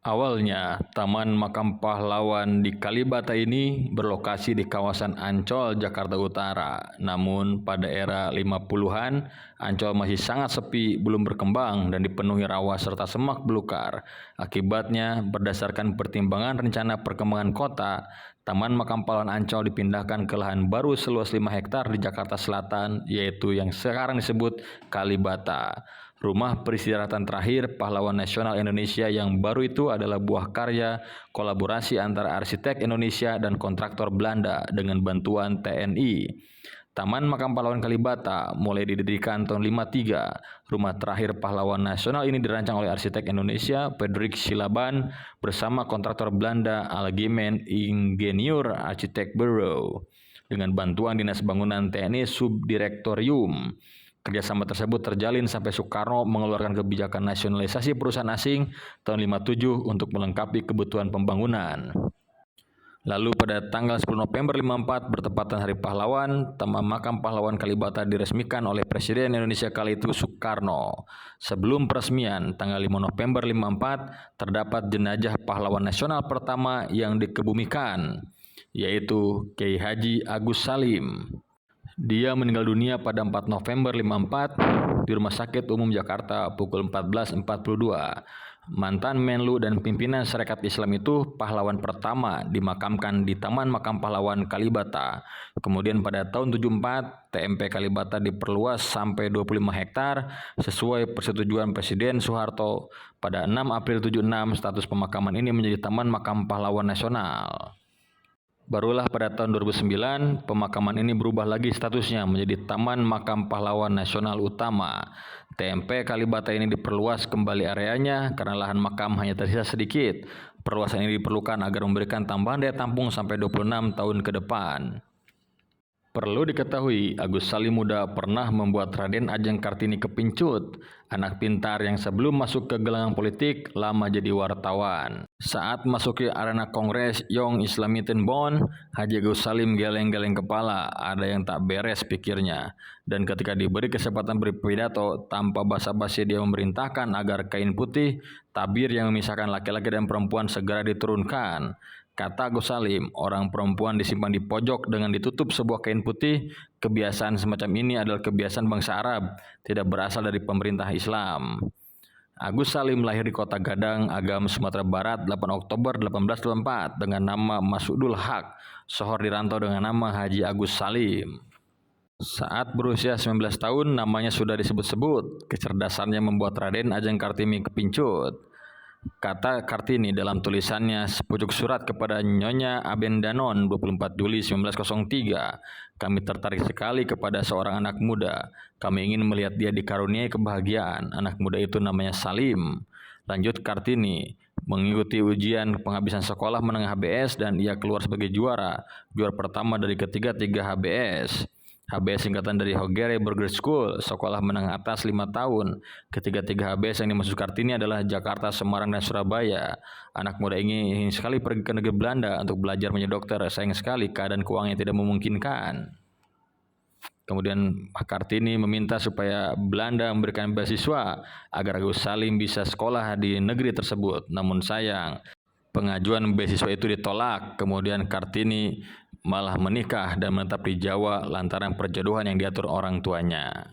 Awalnya, Taman Makam Pahlawan di Kalibata ini berlokasi di kawasan Ancol, Jakarta Utara. Namun, pada era 50-an, Ancol masih sangat sepi, belum berkembang, dan dipenuhi rawa serta semak belukar. Akibatnya, berdasarkan pertimbangan rencana perkembangan kota, Taman Makam Pahlawan Ancol dipindahkan ke lahan baru seluas 5 hektar di Jakarta Selatan, yaitu yang sekarang disebut Kalibata. Rumah peristirahatan terakhir pahlawan nasional Indonesia yang baru itu adalah buah karya kolaborasi antara arsitek Indonesia dan kontraktor Belanda dengan bantuan TNI. Taman Makam Pahlawan Kalibata mulai didirikan tahun 53. Rumah terakhir pahlawan nasional ini dirancang oleh arsitek Indonesia Frederik Silaban bersama kontraktor Belanda Algemeen Ingenieur Architect Bureau dengan bantuan Dinas Bangunan TNI Subdirektorium. Kerjasama tersebut terjalin sampai Soekarno mengeluarkan kebijakan nasionalisasi perusahaan asing tahun 57 untuk melengkapi kebutuhan pembangunan. Lalu pada tanggal 10 November 54 bertepatan Hari Pahlawan, Taman Makam Pahlawan Kalibata diresmikan oleh Presiden Indonesia kali itu Soekarno. Sebelum peresmian tanggal 5 November 54 terdapat jenazah pahlawan nasional pertama yang dikebumikan, yaitu Kiai Haji Agus Salim. Dia meninggal dunia pada 4 November 54 di Rumah Sakit Umum Jakarta pukul 14.42. Mantan Menlu dan pimpinan Sarekat Islam itu pahlawan pertama dimakamkan di Taman Makam Pahlawan Kalibata. Kemudian pada tahun 74, TMP Kalibata diperluas sampai 25 hektar sesuai persetujuan Presiden Soeharto. Pada 6 April 76, status pemakaman ini menjadi Taman Makam Pahlawan Nasional. Barulah pada tahun 2009, pemakaman ini berubah lagi statusnya menjadi Taman Makam Pahlawan Nasional Utama. TMP Kalibata ini diperluas kembali areanya karena lahan makam hanya tersisa sedikit. Perluasan ini diperlukan agar memberikan tambahan daya tampung sampai 26 tahun ke depan. Perlu diketahui, Agus Salim muda pernah membuat Raden Ajeng Kartini kepincut, anak pintar yang sebelum masuk ke gelanggang politik lama jadi wartawan. Saat masuki arena Kongres Young Islamitin Bond, Haji Agus Salim geleng-geleng kepala, ada yang tak beres pikirnya. Dan ketika diberi kesempatan berpidato, tanpa basa-basi dia memerintahkan agar kain putih, tabir yang memisahkan laki-laki dan perempuan segera diturunkan. Kata Agus Salim, orang perempuan disimpan di pojok dengan ditutup sebuah kain putih. Kebiasaan semacam ini adalah kebiasaan bangsa Arab, tidak berasal dari pemerintah Islam. Agus Salim lahir di Kota Gadang, Agam, Sumatera Barat, 8 Oktober 1824 dengan nama Masudul Haq. Sohor dirantau dengan nama Haji Agus Salim. Saat berusia 19 tahun, namanya sudah disebut-sebut. Kecerdasannya membuat Raden Ajeng Kartini kepincut. Kata Kartini dalam tulisannya sepucuk surat kepada Nyonya Abendanon 24 Juli 1903, kami tertarik sekali kepada seorang anak muda. Kami ingin melihat dia dikaruniai kebahagiaan. Anak muda itu namanya Salim. Lanjut Kartini, mengikuti ujian penghabisan sekolah menengah HBS dan ia keluar sebagai juara pertama dari ketiga 3 HBS. HBS singkatan dari Hogere Burger School, sekolah menengah atas 5 tahun. Ketiga-tiga HBS yang dimaksud Kartini adalah Jakarta, Semarang, dan Surabaya. Anak muda ini ingin sekali pergi ke negeri Belanda untuk belajar menjadi dokter. Sayang sekali keadaan keuangannya tidak memungkinkan. Kemudian Kartini meminta supaya Belanda memberikan beasiswa agar Agus Salim bisa sekolah di negeri tersebut. Namun sayang, pengajuan beasiswa itu ditolak. Kemudian Kartini malah menikah dan menetap di Jawa lantaran perjodohan yang diatur orang tuanya.